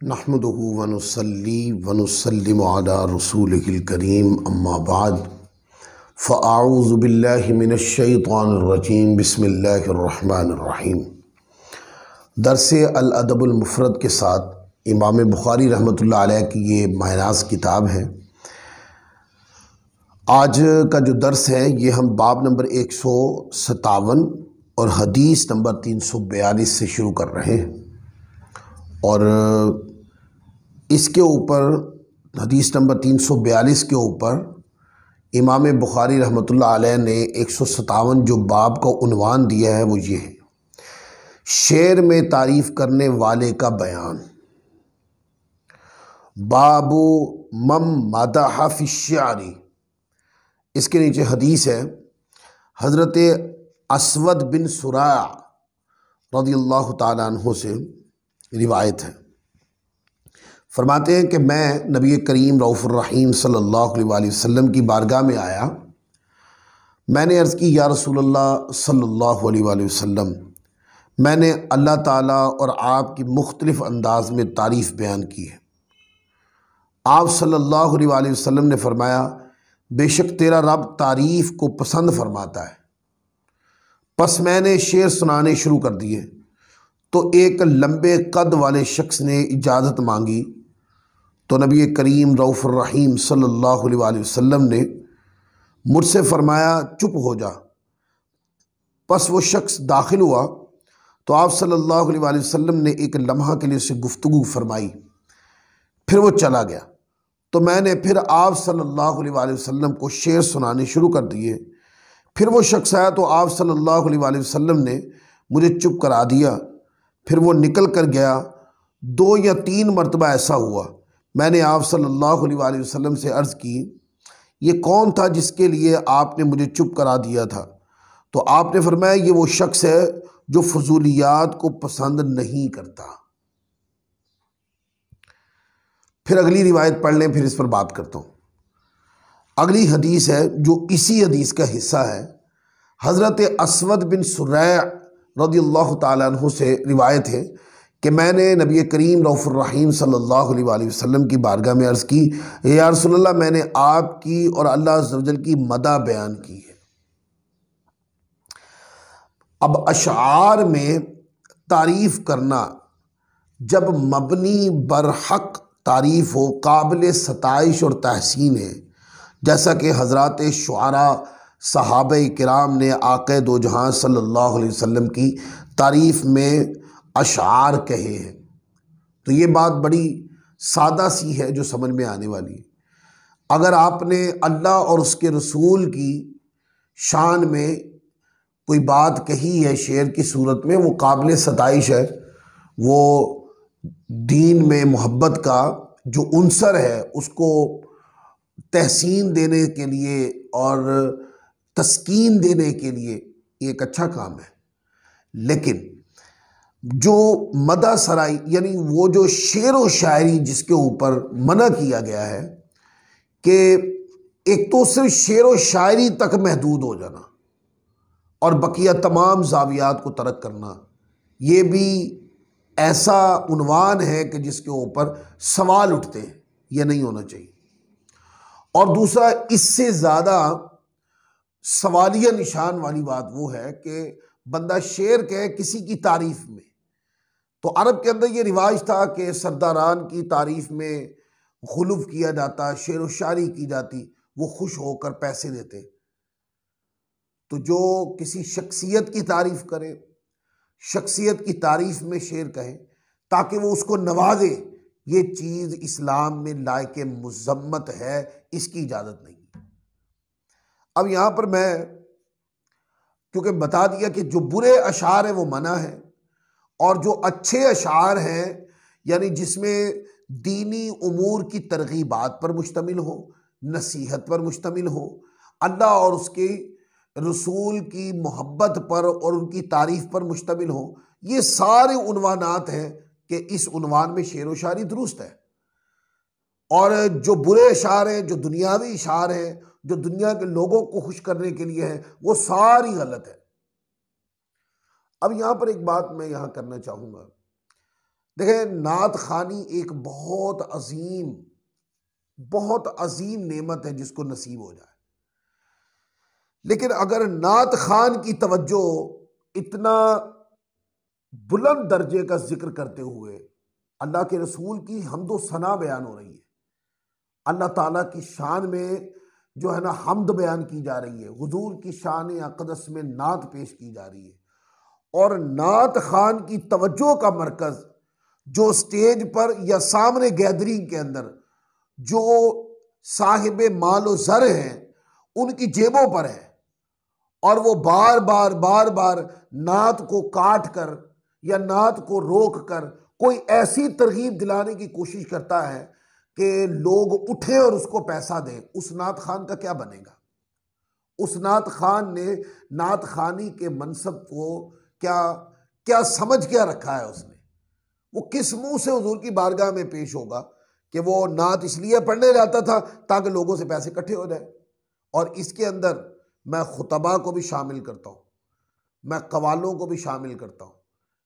नहमदुहु व नुसल्ली व नुसल्लिमु अला रसूलिहिल करीम अम्मा बाद फ़अऊज़ु बिल्लाहि मिनश शैतानिर रजीम बिस्मिल्लाहिर रहमानिर रहीम। दरस अल अदबुल मुफ़रद के साथ इमाम बुखारी रहमतुल्लाह अलैह की ये मायनाज़ किताब है। आज का जो दर्स है ये हम बाब नंबर 157 और हदीस नंबर 342 से शुरू कर रहे हैं और इसके ऊपर हदीस नंबर 342 के ऊपर इमाम बुखारी रहमतुल्लाह अलैह ने 157 जो बाब का उन्वान दिया है वो ये है, शेर में तारीफ़ करने वाले का बयान। बाबू मम मदह फी शिअरी। इसके नीचे हदीस है, हज़रत अस्वद बिन सुरा रज़ियल्लाहु ताला अन्हु से रिवायत है। फरमाते हैं कि मैं नबी करीम रऊफ़ुर रहीम सल्लल्लाहु अलैहि वसल्लम की बारगाह में आया। मैंने अर्ज़ की, या रसूलल्लाह सल्लल्लाहु अलैहि वसल्लम, मैंने अल्लाह ताला और आपकी मुख्तलिफ़ अंदाज़ में तारीफ़ बयान की है। आप सल्लल्लाहु अलैहि वसल्लम ने फरमाया, बेशक तेरा रब तारीफ़ को पसंद फरमाता है। बस मैंने शेर सुनाने शुरू कर दिए तो एक लंबे कद वाले शख्स ने इजाज़त मांगी तो नबी करीम रऊफ़ुर रहीम सल्लल्लाहु अलैहि वसल्लम ने मुझसे फरमाया, चुप हो जा। बस वो शख्स दाखिल हुआ तो आप सल्लल्लाहु अलैहि वसल्लम ने एक लम्हा के लिए उससे गुफ्तगू फरमाई, फिर वो चला गया। तो मैंने फिर आप सल्लल्लाहु अलैहि वसल्लम को शेर सुनाने शुरू कर दिए। फिर वो शख्स आया तो आप सल्लल्लाहु अलैहि वसल्लम ने मुझे चुप करा दिया। फिर वो निकल कर गया। 2 या 3 मरतबा ऐसा हुआ। मैंने आप सल्लल्लाहु अलैहि वसल्लम से अर्ज़ की, ये कौन था जिसके लिए आपने मुझे चुप करा दिया था? तो आपने फरमाया, ये वो शख्स है जो फजूलियात को पसंद नहीं करता। फिर अगली रिवायत पढ़ लें, फिर इस पर बात करता हूँ। अगली हदीस है जो इसी हदीस का हिस्सा है। हज़रत अस्वद बिन सुरै रज़ियल्लाहु ताला अन्हु से रिवायत है कि मैंने नबी करीम रऊफ़ुर रहीम सल्लल्लाहु अलैहि वसल्लम की बारगाह में अर्ज़ की, या रसूलल्लाह, मैंने आपकी और अल्लाह अज़्ज़ व जल की मदह बयान की है। अब अशआर में तारीफ़ करना जब मबनी बरहक तारीफ़ हो, काबिल सताइश और तहसीन है, जैसा कि हज़रात शुआरा सहाबे किराम ने आक़े दो जहां सल्लल्लाहु अलैहि वसल्लम की तारीफ़ में अशआर कहे हैं। तो ये बात बड़ी सादा सी है जो समझ में आने वाली है। अगर आपने अल्लाह और उसके रसूल की शान में कोई बात कही है शेर की सूरत में, वो काबिल सताइश है। वो दीन में मोहब्बत का जो उन्सर है उसको तहसीन देने के लिए और तस्कीन देने के लिए एक अच्छा काम है। लेकिन जो मदा सराई यानी वो जो शेर व शायरी जिसके ऊपर मना किया गया है कि एक तो सिर्फ शेर व शायरी तक महदूद हो जाना और बकिया तमाम ज़ावियात को तरक करना, ये भी ऐसा उन्वान है कि जिसके ऊपर सवाल उठते हैं, यह नहीं होना चाहिए। और दूसरा, इससे ज़्यादा सवालिया निशान वाली बात वो है कि बंदा शेर कहे किसी की तारीफ़ में। तो अरब के अंदर ये रिवाज था कि सरदारान की तारीफ़ में खुलूफ किया जाता, शेर व शायरी की जाती, वो खुश होकर पैसे देते। तो जो किसी शख्सियत की तारीफ़ करे, शख्सियत की तारीफ़ में शेर कहे ताकि वो उसको नवाजे, ये चीज़ इस्लाम में लायक मुज़म्मत है, इसकी इजाज़त नहीं। अब यहाँ पर मैं क्योंकि बता दिया कि जो बुरे अशार हैं वो मना है और जो अच्छे अशार हैं यानी जिसमें दीनी उमूर की तरगीबात पर मुश्तमिल हो, नसीहत पर मुश्तमिल हो, अल्लाह और उसके रसूल की मोहब्बत पर और उनकी तारीफ़ पर मुश्तमिल हो, ये सारे उन्वानात हैं कि इस उन्वान में शेर व शायरी दुरुस्त है। और जो बुरे अशार हैं, जो दुनियावी अशार हैं, जो दुनिया के लोगों को खुश करने के लिए हैं, वो सारी गलत है। अब यहाँ पर एक बात मैं यहाँ करना चाहूँगा। देखें, नात खानी एक बहुत अजीम नेमत है जिसको नसीब हो जाए। लेकिन अगर नात खान की तवज्जो इतना बुलंद दर्जे का जिक्र करते हुए अल्लाह के रसूल की हम्दो सना बयान हो रही है, अल्लाह ताला की शान में जो है ना हम्द बयान की जा रही है, हुजूर की शान अक़दस में नात पेश की जा रही है, और नात खान की तवज्जो का मरकज़ जो स्टेज पर या सामने गैदरिंग के अंदर जो साहिब मालो ज़र हैं उनकी जेबों पर है, और वो बार बार नात को काट कर या नात को रोक कर कोई ऐसी तरगीब दिलाने की कोशिश करता है कि लोग उठे और उसको पैसा दें, उस नात खान का क्या बनेगा? उस नात खान ने नात खानी के मनसब को क्या क्या समझ क्या रखा है उसने? वो किस मुंह से हुजूर की बारगाह में पेश होगा कि वो नात इसलिए पढ़ने जाता था ताकि लोगों से पैसे इकट्ठे हो जाए। और इसके अंदर मैं खुतबा को भी शामिल करता हूँ, मैं कवालों को भी शामिल करता हूँ,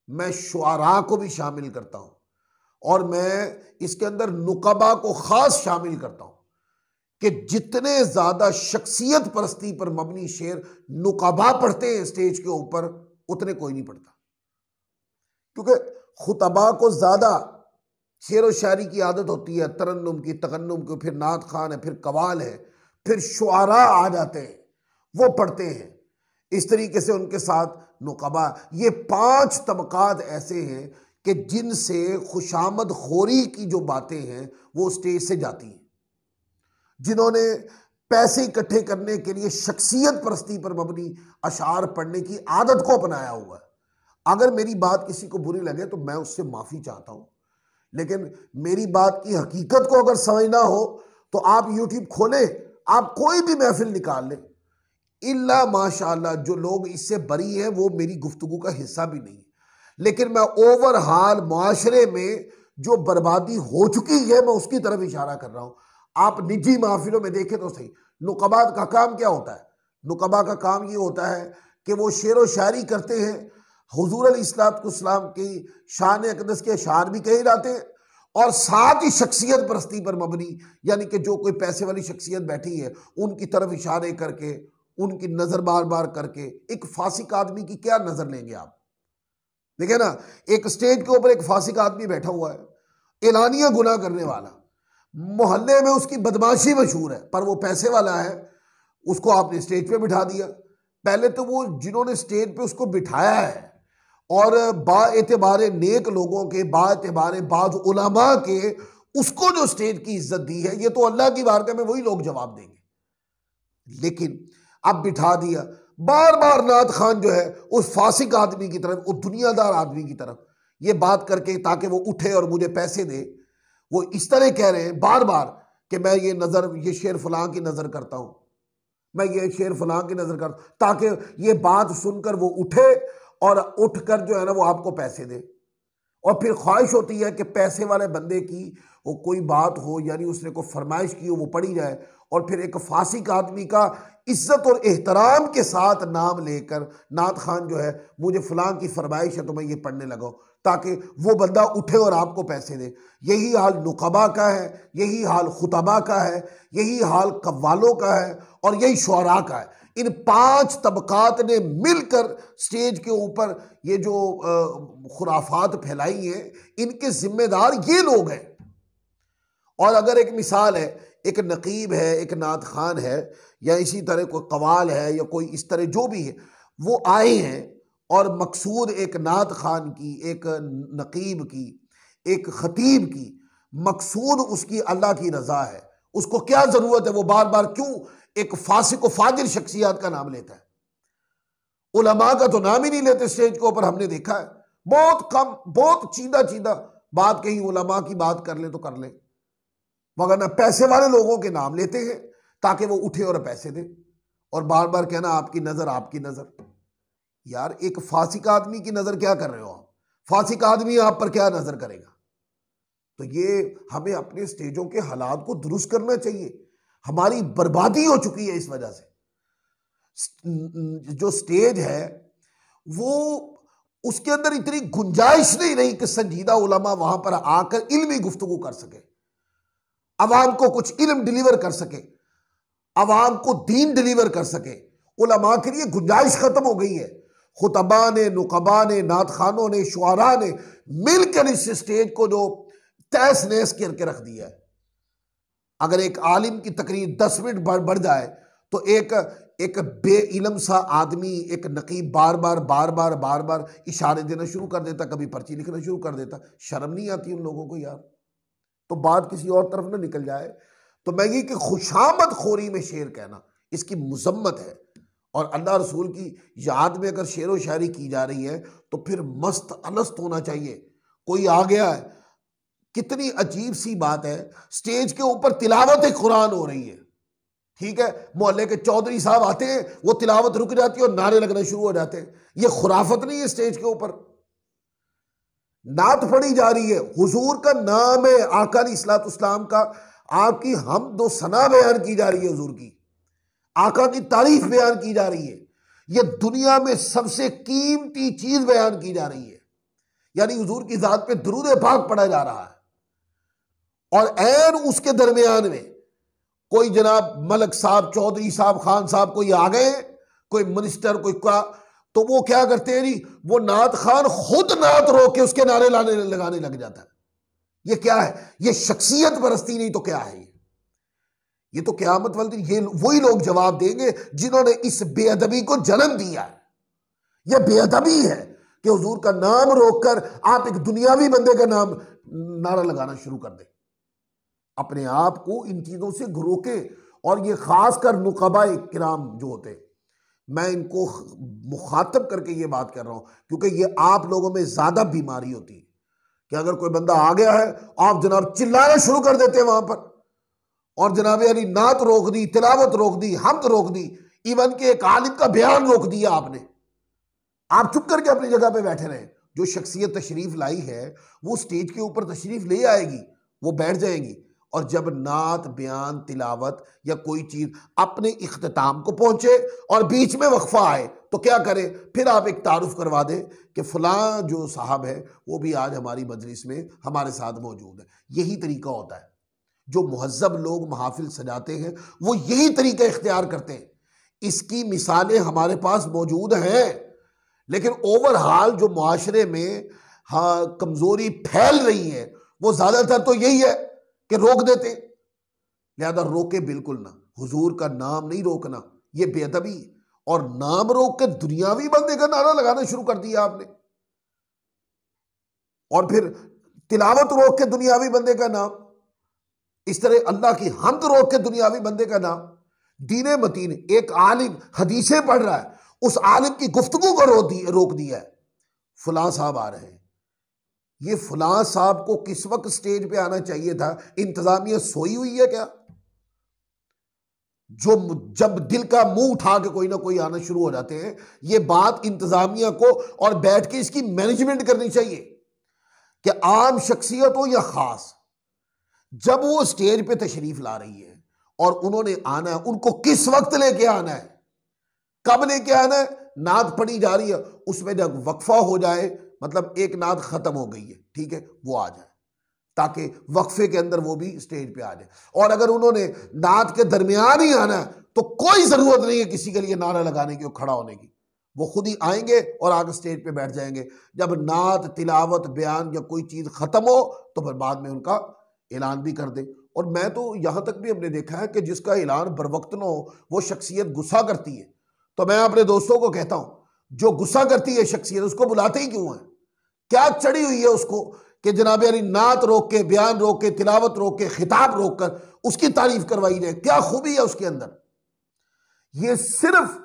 मैं शुआरा को भी शामिल करता हूँ, और मैं इसके अंदर नुकबा को ख़ास शामिल करता हूँ कि जितने ज़्यादा शख्सियत परस्ती पर मबनी शेर नुकबा पढ़ते हैं स्टेज के ऊपर, उतने कोई नहीं पढ़ता। क्योंकि खुतबा को ज़्यादा शेर व शायरी की आदत होती है, तरन्नुम की, तगन्नुम की, फिर नात खान है, फिर कवाल है, फिर शुआरा आ जाते हैं, वो पढ़ते हैं। इस तरीके से उनके साथ नुकबा, ये 5 तबकात ऐसे हैं कि जिनसे खुशामद खोरी की जो बातें हैं वो स्टेज से जाती हैं, जिन्होंने पैसे इकट्ठे करने के लिए शख्सियत परस्ती पर मबनी अशार पढ़ने की आदत को अपनाया हुआ है। अगर मेरी बात किसी को बुरी लगे तो मैं उससे माफ़ी चाहता हूँ, लेकिन मेरी बात की हकीकत को अगर समझना हो तो आप यूट्यूब खोलें, आप कोई भी महफिल निकाल लें, इल्ला माशाअल्लाह जो लोग इससे बरी हैं वो मेरी गुफ्तगू का हिस्सा भी नहीं। लेकिन मैं ओवरहाल माशरे में जो बर्बादी हो चुकी है मैं उसकी तरफ इशारा कर रहा हूँ। आप निजी महफिलों में देखें तो सही, नुकबा का काम क्या होता है? नुकबा का काम ये होता है कि वो शेर व शायरी करते हैं, हुजूर अलैहिस्सलाम की शान अक़दस के अशार भी कहे जाते हैं, और साथ ही शख्सियत परस्ती पर मबनी, यानी कि जो कोई पैसे वाली शख्सियत बैठी है उनकी तरफ इशारे करके, उनकी नज़र बार बार करके। एक फासिक आदमी की क्या नज़र लेंगे आप? देखिए ना, एक स्टेज के ऊपर एक फासिक आदमी बैठा हुआ है, एलानिया गुनाह करने वाला, मोहल्ले में उसकी बदमाशी मशहूर है, पर वो पैसे वाला है, उसको आपने स्टेज पे बिठा दिया। पहले तो वो जिन्होंने स्टेज पे उसको बिठाया है और बाएतबारे नेक लोगों के, बाएतबारे बाद उलमा के, उसको जो स्टेज की इज्जत दी है, ये तो अल्लाह की बारगाह में वही लोग जवाब देंगे। लेकिन अब बिठा दिया, बार बार नात खान जो है उस फासिक आदमी की तरफ, उस दुनियादार आदमी की तरफ ये बात करके ताकि वो उठे और मुझे पैसे दे, वो इस तरह कह रहे हैं बार बार कि मैं ये शेर फलां की नज़र करता हूँ, मैं ये शेर फलां की नज़र करता हूँ, ताकि ये बात सुनकर वो उठे और उठकर जो है ना वो आपको पैसे दे। और फिर ख्वाहिश होती है कि पैसे वाले बंदे की वो कोई बात हो, यानी उसने कोई फरमाइश की हो, वो पढ़ी जाए, और फिर एक फासिक आदमी का इज्जत और एहतराम के साथ नाम लेकर नात खान जो है मुझे फलां की फरमाइश है तो मैं ये पढ़ने लगा, ताकि वो बंदा उठे और आपको पैसे दे। यही हाल नुकबा का है, यही हाल खुतबा का है, यही हाल कव्वालों का है, और यही शुअरा का है। इन 5 तबकात ने मिलकर स्टेज के ऊपर ये जो खुराफात फैलाई हैं, इनके जिम्मेदार ये लोग हैं। और अगर एक मिसाल है, एक नकीब है, एक नात खान है, या इसी तरह कोई कवाल है, या कोई इस तरह जो भी है, वो आए हैं और मकसूद एक नात खान की, एक नकीब की, एक खतीब की, मकसूद उसकी अल्लाह की रज़ा है। उसको क्या ज़रूरत है वो बार बार क्यों एक फासिक व फाजिर शख्सियत का नाम लेता है? उलमा का तो नाम ही नहीं लेते स्टेज के ऊपर, हमने देखा है। बहुत कम, बहुत चीदा चीदा बात कहीं उलमा की बात कर ले तो कर ले, मगर ना पैसे वाले लोगों के नाम लेते हैं ताकि वो उठे और पैसे दे, और बार बार कहना आपकी नज़र, आपकी नज़र। यार, एक फासिक आदमी की नज़र क्या कर रहे हो आप? फासिक आदमी आप पर क्या नज़र करेगा? तो ये हमें अपने स्टेजों के हालात को दुरुस्त करना चाहिए। हमारी बर्बादी हो चुकी है इस वजह से। जो स्टेज है वो उसके अंदर इतनी गुंजाइश नहीं रही कि संजीदा उलमा वहां पर आकर इल्मी गुफ्तगू कर सके, अवाम को कुछ इल्म डिलीवर कर सके, अवाम को दीन डिलीवर कर सके। उलमा के लिए गुंजाइश खत्म हो गई है। खुतबा ने, नुकबा ने, नात खानों ने, शुआरा ने मिलकर इस स्टेज को जो तहस नहस करके रख दिया है। अगर एक आलिम की तकरीर 10 मिनट बढ़ जाए तो एक बेइल्म सा आदमी, एक नकीब बार बार इशारे देना शुरू कर देता, कभी पर्ची लिखना शुरू कर देता। शर्म नहीं आती उन लोगों को यार? तो बात किसी और तरफ ना निकल जाए। तो मैं ये कि खुशामद खोरी में शेर कहना इसकी मुजम्मत है। और अल्लाह रसूल की याद में अगर शेर व शायरी की जा रही है तो फिर मस्त अलस्त होना चाहिए। कोई आ गया है, कितनी अजीब सी बात है, स्टेज के ऊपर तिलावत कुरान हो रही है, ठीक है, मोहल्ले के चौधरी साहब आते हैं, वो तिलावत रुक जाती है और नारे लगना शुरू हो जाते हैं। ये खुराफत नहीं है? स्टेज के ऊपर नात पढ़ी जा रही है, हुजूर का नाम है, आका अलैहिस्सलाम का, आपकी हमदो सना बयान की जा रही है, हुजूर की, आका की तारीफ बयान की जा रही है। ये दुनिया में सबसे कीमती चीज बयान की जा रही है, यानी हुजूर की जात पे दुरूद पाक पढ़ा जा रहा है। और ऐन उसके दरमियान में कोई जनाब मलक साहब, चौधरी साहब, खान साहब कोई आ गए, कोई मिनिस्टर, कोई क्या, तो वो क्या करते हैं जी, वो नात खान खुद नात रोक के उसके नारे लगाने लग जाता है। ये क्या है? ये शख्सियत परस्ती नहीं तो क्या है? ये तो क़यामत वाले दिन ये वही लोग जवाब देंगे जिन्होंने इस बेअदबी को जन्म दिया है। यह बेअदबी है कि हुजूर का नाम रोककर आप एक दुनियावी बंदे का नाम नारा लगाना शुरू कर दें। अपने आप को इन चीजों से रोके। और ये खासकर नुकबाए किराम जो होते, मैं इनको मुखातब करके ये बात कर रहा हूं क्योंकि ये आप लोगों में ज्यादा बीमारी होती है कि अगर कोई बंदा आ गया है, आप जनाब चिल्लाना शुरू कर देते हैं वहां पर, और जनाब यानी नात रोक दी, तिलावत रोक दी, हमद रोक दी, इवन के एक आलिम का बयान रोक दिया आपने। आप चुप करके अपनी जगह पे बैठे रहे। जो शख्सियत तशरीफ लाई है वो स्टेज के ऊपर तशरीफ ले आएगी, वो बैठ जाएगी, और जब नात, बयान, तिलावत या कोई चीज अपने इख्तिताम को पहुंचे और बीच में वक्फा आए तो क्या करें? फिर आप एक तारुफ करवा दें कि फलां जो साहब है वो भी आज हमारी मजलिस में हमारे साथ मौजूद है। यही तरीका होता है। जो मुहज्जब लोग महफिल सजाते हैं वो यही तरीका इख्तियार करते हैं। इसकी मिसालें हमारे पास मौजूद हैं, लेकिन ओवरऑल जो मुआशरे में कमजोरी फैल रही है वो ज्यादातर तो यही है कि रोक देते। लिहाजा रोके बिल्कुल ना, हुजूर का नाम नहीं रोकना, ये बेअदबी। और नाम रोक के दुनियावी बंदे का नारा लगाना शुरू कर दिया आपने, और फिर तिलावत रोक के दुनियावी बंदे का नाम, इस तरह अल्लाह की हमद रोक के दुनियावी बंदे का नाम। दीने मतीन एक आलिम हदीसें पढ़ रहा है, उस आलिम की गुफ्तगू को रोक दिया है। फलां साहब आ रहे हैं, ये फलां साहब को किस वक्त स्टेज पे आना चाहिए था? इंतजामिया सोई हुई है क्या? जो जब दिल का मुंह उठा के कोई ना कोई आना शुरू हो जाते हैं, ये बात इंतजामिया को और बैठ के इसकी मैनेजमेंट करनी चाहिए कि आम शख्सियत हो या खास, जब वो स्टेज पे तशरीफ ला रही है और उन्होंने आना है, उनको किस वक्त लेके आना है, कब लेके आना है? नात पढ़ी जा रही है, उसमें जब वक्फा हो जाए, मतलब एक नात खत्म हो गई है, ठीक है, वो आ जाए ताकि वक्फे के अंदर वो भी स्टेज पे आ जाए। और अगर उन्होंने नात के दरमियान ही आना है तो कोई जरूरत नहीं है किसी के लिए नारा लगाने की और खड़ा होने की, वो खुद ही आएंगे और आगे स्टेज पे बैठ जाएंगे। जब नात, तिलावत, बयान या कोई चीज खत्म हो तो फिर बाद में उनका ऐलान भी कर दे। और मैं तो यहां तक भी हमने देखा है कि जिसका ऐलान बर वक्त न हो वो शख्सियत गुस्सा करती है। तो मैं अपने दोस्तों को कहता हूं, जो गुस्सा करती है शख्सियत, उसको बुलाते ही क्यों है? क्या चढ़ी हुई है उसको कि जनाब यानी नात रोक के, बयान रोक के, तिलावत रोक के, खिताब रोक कर उसकी तारीफ करवाई जाए? क्या खूबी है उसके अंदर? ये सिर्फ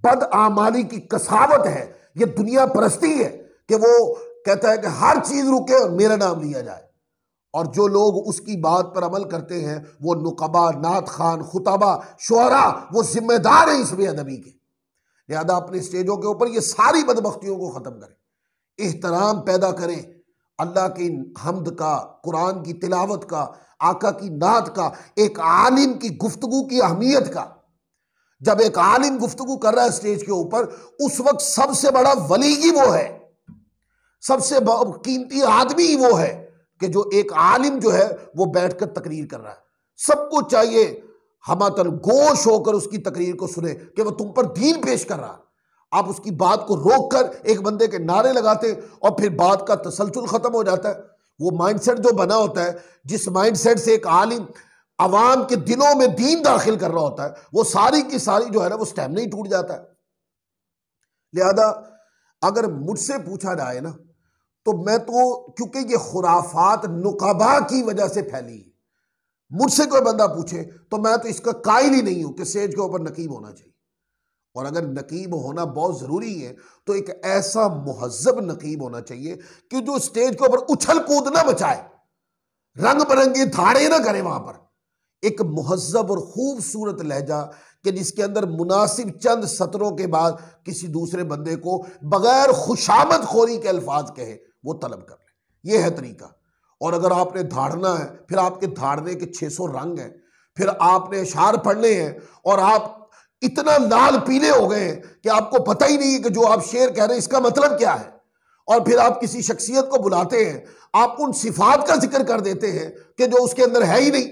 बदआमाली की कसावत है, ये दुनिया परस्ती है कि वो कहता है कि हर चीज रुके और मेरा नाम लिया जाए। और जो लोग उसकी बात पर अमल करते हैं वो नुकबा, नात खान, खुतबा, शुअरा, वो जिम्मेदार हैं इस बेअदबी के। लिहाजा अपने स्टेजों के ऊपर ये सारी बदबख्तियों को खत्म करें, एहतराम पैदा करें अल्लाह की हमद का, कुरान की तिलावत का, आका की नात का, एक आलिम की गुफ्तगू की अहमियत का। जब एक आलिम गुफ्तगू कर रहा है स्टेज के ऊपर, उस वक्त सबसे बड़ा वली ही वो है। सबसे कीमती आदमी वो है कि जो एक आलिम जो है वो बैठकर तकरीर कर रहा है। सबको चाहिए हमतन गोश होकर उसकी तकरीर को सुने कि वो तुम पर दीन पेश कर रहा है। आप उसकी बात को रोक कर एक बंदे के नारे लगाते और फिर बात का तसलसल खत्म हो जाता है। वो माइंडसेट जो बना होता है, जिस माइंडसेट से एक आलिम अवाम के दिलों में दीन दाखिल कर रहा होता है, वो सारी की सारी जो है ना वो स्टैमिना ही टूट जाता है। लिहाजा अगर मुझसे पूछा जाए ना तो मैं तो, क्योंकि ये खुराफात नुकबा की वजह से फैली है, मुझसे कोई बंदा पूछे तो मैं तो इसका कायल ही नहीं हूं कि स्टेज के ऊपर नकीब होना चाहिए। और अगर नकीब होना बहुत जरूरी है तो एक ऐसा मुहज्जब नकीब होना चाहिए कि जो स्टेज के ऊपर उछल कूद ना मचाए, रंग बिरंगी धाड़े ना करे वहां पर। एक मुहज्जब और खूबसूरत लहजा कि जिसके अंदर मुनासिब चंद सतरों के बाद किसी दूसरे बंदे को बगैर खुशामद खोरी के अल्फाज कहे, वो तलब कर ले। ये है तरीका। और अगर आपने धाड़ना है, फिर आपके धाड़ने के 600 रंग हैं, फिर आपने अशार पढ़ने हैं और आप इतना लाल पीले हो गए हैं कि आपको पता ही नहीं है कि जो आप शेर कह रहे हैं इसका मतलब क्या है। और फिर आप किसी शख्सियत को बुलाते हैं, आप उन सिफात का जिक्र कर देते हैं कि जो उसके अंदर है ही नहीं,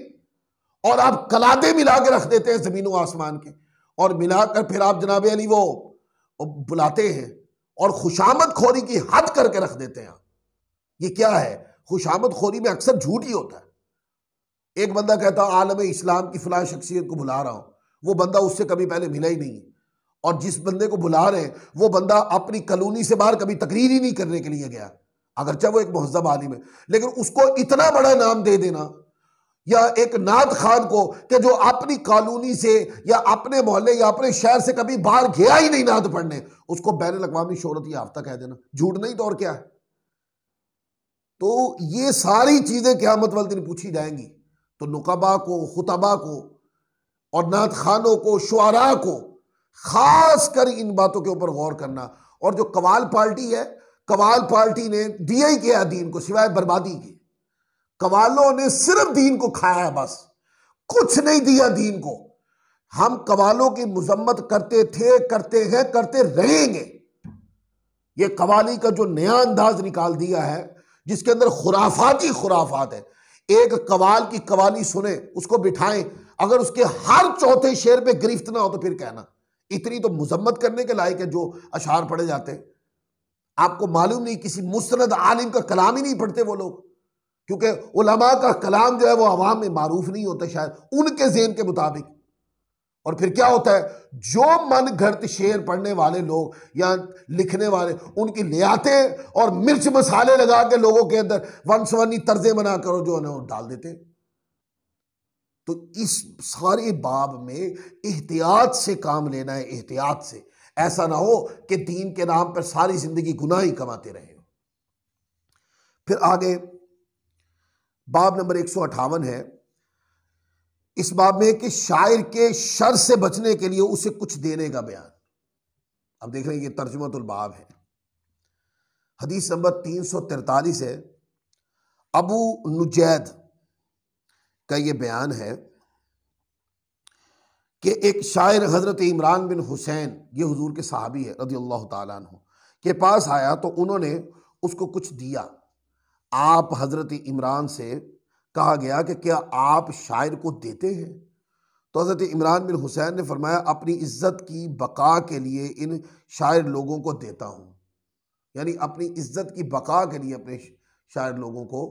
और आप कलादे मिला के रख देते हैं जमीन व आसमान के, और मिलाकर फिर आप जनाब अली वो बुलाते हैं और खुशामद खोरी की हद करके रख देते हैं। ये क्या है? खुशामद खोरी में अक्सर झूठ ही होता है। एक बंदा कहता है आलम इस्लाम की फलां शख्सियत को बुला रहा हूं, वो बंदा उससे कभी पहले मिला ही नहीं है, और जिस बंदे को बुला रहे हैं वो बंदा अपनी कॉलोनी से बाहर कभी तकरीर ही नहीं करने के लिए गया, अगरचे वो एक मुहज्जब आलिम है। लेकिन उसको इतना बड़ा नाम दे देना, या एक नात खान को कि जो अपनी कॉलोनी से या अपने मोहल्ले या अपने शहर से कभी बाहर गया ही नहीं नात पढ़ने, उसको बैनुल अक़वामी शोहरत याफ्ता कह देना, झूठ नहीं तो और क्या है? तो ये सारी चीजें क़यामत वाले दिन पूछी जाएंगी। तो नुकबा को, खुतबा को और नात खानों को, शुआरा को खास कर इन बातों के ऊपर गौर करना। और जो कवाल पार्टी है, कवाल पार्टी ने दिया ही क्या दीन को, सिवाय बर्बादी के। कवालों ने सिर्फ दीन को खाया, बस कुछ नहीं दिया दीन को। हम कवालों की मुजम्मत करते थे, करते हैं, करते रहेंगे। ये कवाली का जो नया अंदाज निकाल दिया है जिसके अंदर खुराफात ही खुराफात है। एक कवाल की कवाली सुने, उसको बिठाएं, अगर उसके हर चौथे शेर पे गिरफ्त ना हो तो फिर कहना इतनी तो मुजम्मत करने के लायक है जो अशार पढ़े जाते हैं। आपको मालूम नहीं, किसी मुस्तनद आलिम का कलाम ही नहीं पढ़ते वो लोग, क्योंकि उलमा का कलाम जो है वो अवाम में मारूफ नहीं होता शायद उनके ज़हन के मुताबिक। और फिर क्या होता है, जो मन घड़त शेर पढ़ने वाले लोग या लिखने वाले, उनकी लियाते और मिर्च मसाले लगा के लोगों के अंदर वंशवानी तर्जें बना कर जो है वो डाल देते। तो इस सारे बाब में एहतियात से काम लेना है, एहतियात से। ऐसा ना हो कि दीन के नाम पर सारी जिंदगी गुनाह ही कमाते रहे। फिर आगे बाब नंबर 158 है। इस बाब में कि शायर के शर से बचने के लिए उसे कुछ देने का बयान। अब देख रहे हैं ये तर्जुमतुल बाब है। हदीस नंबर 343 है। अबू नुजैद का ये बयान है कि एक शायर हजरत इमरान बिन हुसैन, ये हुजूर के सहाबी है रज़ियल्लाहु ताला अन्हु, के पास आया तो उन्होंने उसको कुछ दिया। आप हजरत इमरान से कहा गया कि क्या आप शायर को देते हैं? तो हजरत इमरान बिन हुसैन ने फरमाया अपनी इज्जत की बका के लिए इन शायर लोगों को देता हूँ, यानी अपनी इज्जत की बका के लिए अपने शायर लोगों को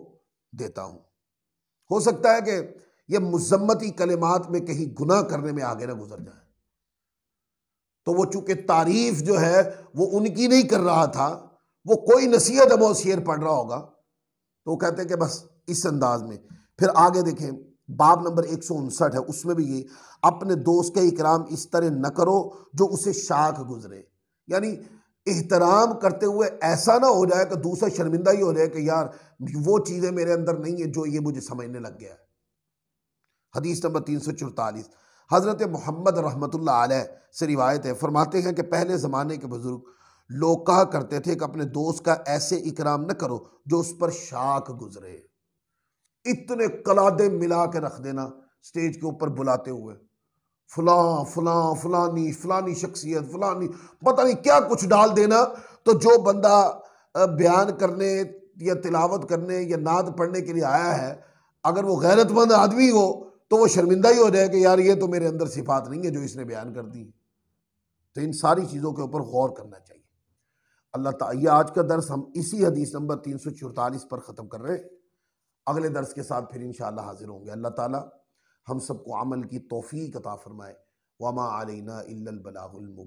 देता हूँ। हो सकता है कि यह मुज़म्मती कलिमात में कहीं गुनाह करने में आगे ना गुजर जाए, तो वो चूंकि तारीफ जो है वो उनकी नहीं कर रहा था, वो कोई नसीहत अमो शेर पढ़ रहा होगा, तो वो कहते हैं कि बस इस अंदाज में। फिर आगे देखें बाब नंबर 159 है, उसमें भी ये अपने दोस्त का इकराम इस तरह न करो जो उसे शाख गुजरे, यानी एहतराम करते हुए ऐसा ना हो जाए कि दूसरा शर्मिंदा ही हो जाए कि यार वो चीज़ें मेरे अंदर नहीं है जो ये मुझे समझने लग गया है। हदीस नंबर 344 हज़रत मोहम्मद रहमतुल्लाह अलैह से रिवायत है, फरमाते हैं कि पहले ज़माने के बुजुर्ग लोग कहा करते थे कि अपने दोस्त का ऐसे इकराम न करो जो उस पर शाख गुजरे। इतने कलादे मिला के रख देना स्टेज के ऊपर बुलाते हुए, फलां फलां फलानी फलानी शख्सियत फलानी, पता नहीं क्या कुछ डाल देना, तो जो बंदा बयान करने या तिलावत करने या नात पढ़ने के लिए आया है, अगर वो गैरतमंद आदमी हो तो वो शर्मिंदा ही हो जाए कि यार ये तो मेरे अंदर सिफात नहीं है जो इसने बयान कर दी। तो इन सारी चीज़ों के ऊपर गौर करना चाहिए। अल्लाह ताला, ये आज का दर्स हम इसी हदीस नंबर 344 पर ख़त्म कर रहे हैं। अगले दर्स के साथ फिर इंशाअल्लाह हाजिर होंगे। अल्लाह ताला हम सबको अमल की तौफीक अता फरमाए। वमा अलैना इल्लल बलागुल मुबीन।